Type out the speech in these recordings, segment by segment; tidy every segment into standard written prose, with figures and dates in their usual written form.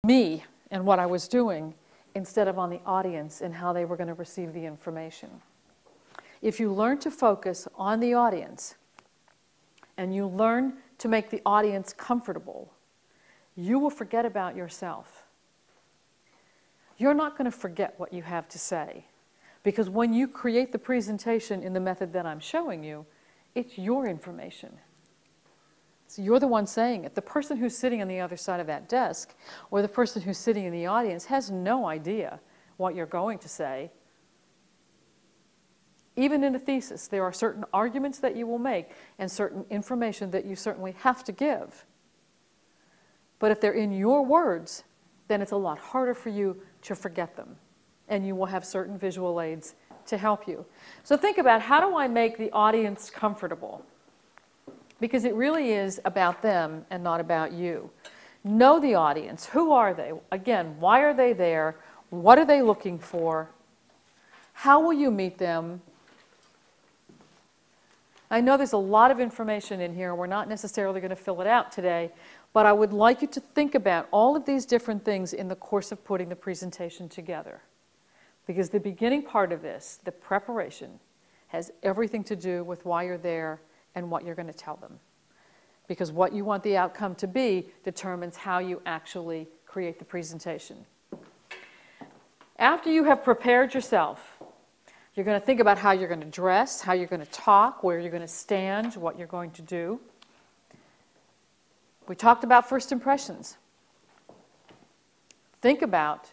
me and what I was doing instead of on the audience and how they were going to receive the information. If you learn to focus on the audience and you learn to make the audience comfortable, you will forget about yourself. You're not going to forget what you have to say, because when you create the presentation in the method that I'm showing you, it's your information. So you're the one saying it. The person who's sitting on the other side of that desk or the person who's sitting in the audience has no idea what you're going to say. Even in a thesis, there are certain arguments that you will make and certain information that you certainly have to give. But if they're in your words, then it's a lot harder for you to forget them. And you will have certain visual aids to help you. So think about, how do I make the audience comfortable? Because it really is about them and not about you. Know the audience. Who are they? Again, why are they there? What are they looking for? How will you meet them? I know there's a lot of information in here. We're not necessarily going to fill it out today, but I would like you to think about all of these different things in the course of putting the presentation together. Because the beginning part of this, the preparation, has everything to do with why you're there and what you're going to tell them. Because what you want the outcome to be determines how you actually create the presentation. After you have prepared yourself, you're going to think about how you're going to dress, how you're going to talk, where you're going to stand, what you're going to do. We talked about first impressions. Think about,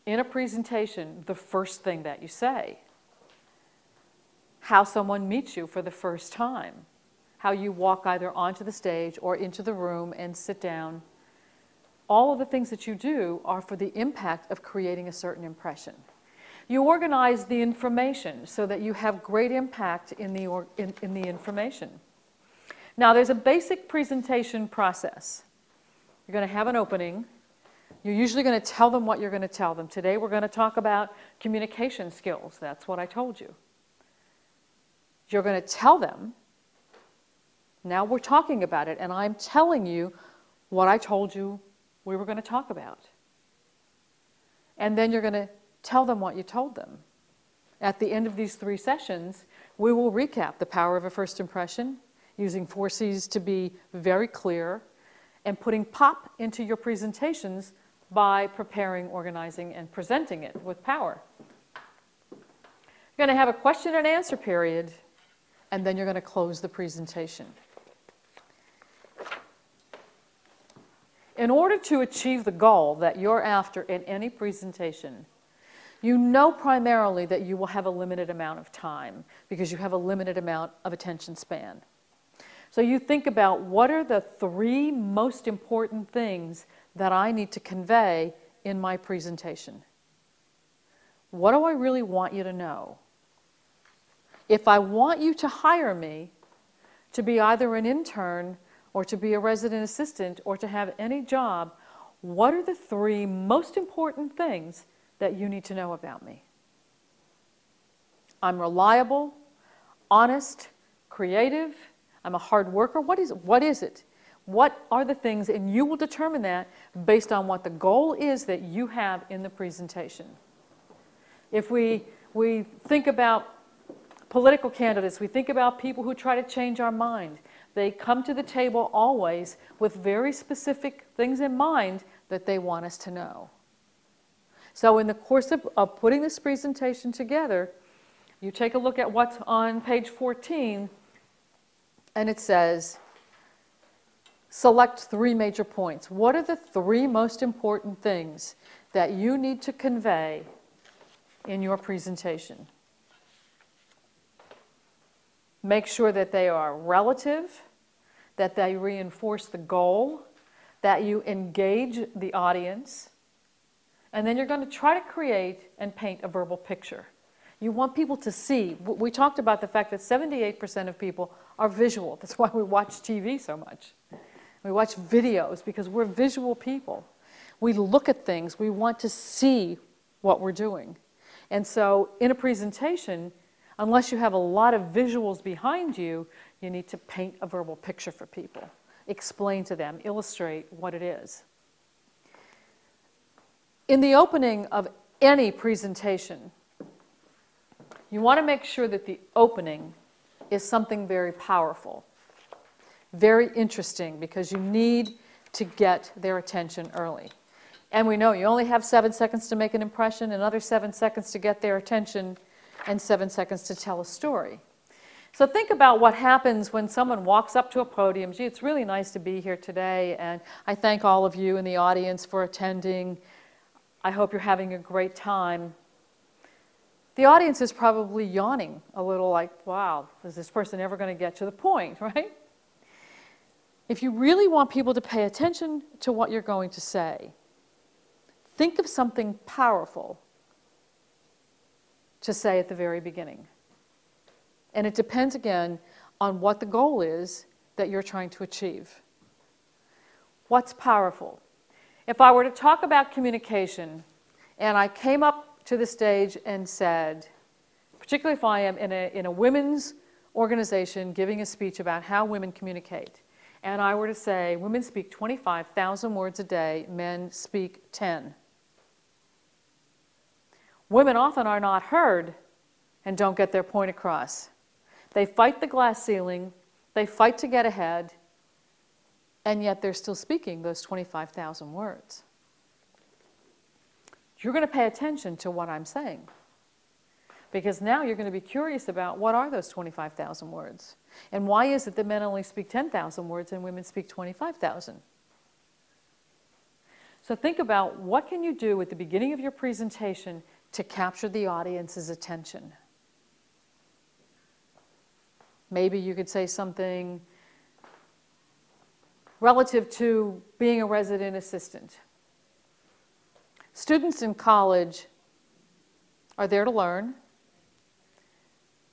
in a presentation, the first thing that you say. How someone meets you for the first time. How you walk either onto the stage or into the room and sit down. All of the things that you do are for the impact of creating a certain impression. You organize the information so that you have great impact in the information. Now, there's a basic presentation process. You're going to have an opening. You're usually going to tell them what you're going to tell them. Today, we're going to talk about communication skills. That's what I told you. You're going to tell them. Now we're talking about it, and I'm telling you what I told you we were going to talk about. And then you're going to tell them what you told them. At the end of these 3 sessions, we will recap the power of a first impression, using 4 C's to be very clear, and putting pop into your presentations by preparing, organizing, and presenting it with power. You're going to have a question and answer period, and then you're going to close the presentation. In order to achieve the goal that you're after in any presentation, you know primarily that you will have a limited amount of time because you have a limited amount of attention span. So you think about, what are the 3 most important things that I need to convey in my presentation? What do I really want you to know? If I want you to hire me to be either an intern or to be a resident assistant or to have any job, what are the 3 most important things that you need to know about me? I'm reliable, honest, creative, I'm a hard worker. What is it? What are the things? And you will determine that based on what the goal is that you have in the presentation. If we think about political candidates, we think about people who try to change our mind. They come to the table always with very specific things in mind that they want us to know. So in the course of putting this presentation together, you take a look at what's on page 14, and it says, select 3 major points. What are the 3 most important things that you need to convey in your presentation? Make sure that they are relative, that they reinforce the goal, that you engage the audience, and then you're going to try to create and paint a verbal picture. You want people to see. We talked about the fact that 78% of people are visual. That's why we watch TV so much. We watch videos because we're visual people. We look at things. We want to see what we're doing. And so in a presentation, unless you have a lot of visuals behind you, you need to paint a verbal picture for people. Explain to them, illustrate what it is. In the opening of any presentation, you want to make sure that the opening is something very powerful, very interesting, because you need to get their attention early. And we know you only have 7 seconds to make an impression, another 7 seconds to get their attention, and 7 seconds to tell a story. So think about what happens when someone walks up to a podium. Gee, it's really nice to be here today, and I thank all of you in the audience for attending. I hope you're having a great time. The audience is probably yawning a little like, wow, is this person ever going to get to the point, right? If you really want people to pay attention to what you're going to say, think of something powerful to say at the very beginning. And it depends, again, on what the goal is that you're trying to achieve. What's powerful? If I were to talk about communication, and I came up to the stage and said, particularly if I am in a women's organization giving a speech about how women communicate, and I were to say, women speak 25,000 words a day, men speak 10. Women often are not heard and don't get their point across. They fight the glass ceiling, they fight to get ahead, and yet they're still speaking those 25,000 words. You're going to pay attention to what I'm saying, because now you're going to be curious about what are those 25,000 words, and why is it that men only speak 10,000 words and women speak 25,000? So think about what can you do at the beginning of your presentation to capture the audience's attention. Maybe you could say something relative to being a resident assistant. Students in college are there to learn,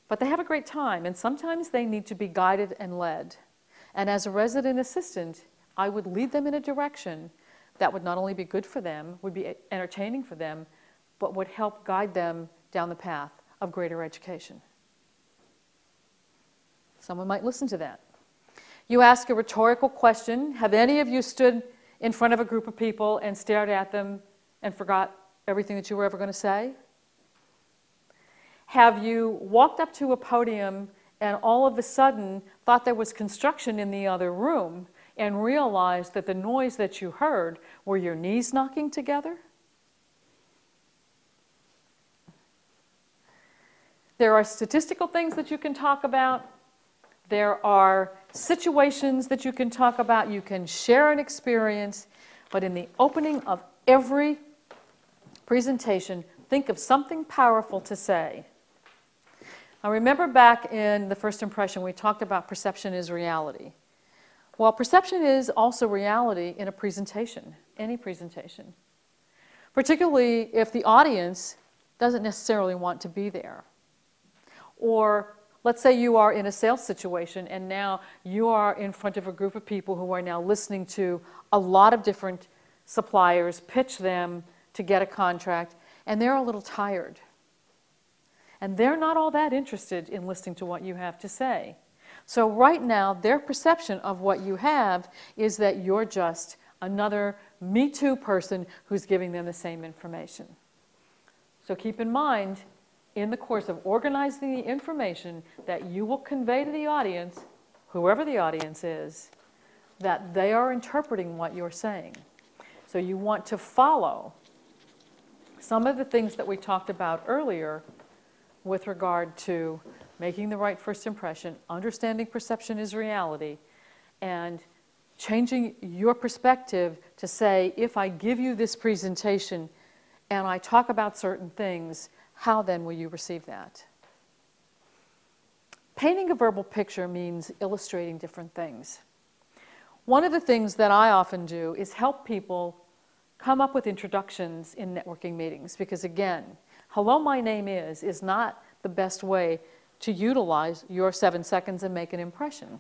but they have a great time, and sometimes they need to be guided and led. And as a resident assistant, I would lead them in a direction that would not only be good for them, would be entertaining for them, but would help guide them down the path of greater education. Someone might listen to that. You ask a rhetorical question. Have any of you stood in front of a group of people and stared at them and forgot everything that you were ever going to say? Have you walked up to a podium and all of a sudden thought there was construction in the other room and realized that the noise that you heard were your knees knocking together? There are statistical things that you can talk about. There are situations that you can talk about. You can share an experience. But in the opening of every presentation, think of something powerful to say. Now remember back in the first impression, we talked about perception is reality. Well, perception is also reality in a presentation, any presentation. Particularly if the audience doesn't necessarily want to be there. Or let's say you are in a sales situation and now you are in front of a group of people who are now listening to a lot of different suppliers pitch them to get a contract, and they're a little tired. And they're not all that interested in listening to what you have to say. So right now, their perception of what you have is that you're just another Me Too person who's giving them the same information. So keep in mind, in the course of organizing the information that you will convey to the audience, whoever the audience is, that they are interpreting what you're saying. So you want to follow some of the things that we talked about earlier with regard to making the right first impression, understanding perception is reality, and changing your perspective to say, if I give you this presentation and I talk about certain things, how then will you receive that? Painting a verbal picture means illustrating different things. One of the things that I often do is help people come up with introductions in networking meetings, because again, hello, my name is not the best way to utilize your 7 seconds and make an impression.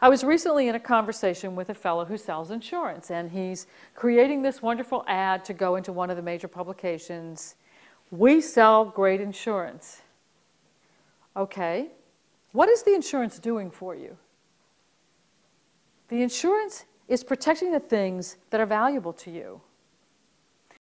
I was recently in a conversation with a fellow who sells insurance, and he's creating this wonderful ad to go into one of the major publications. We sell great insurance. Okay, what is the insurance doing for you? The insurance is protecting the things that are valuable to you.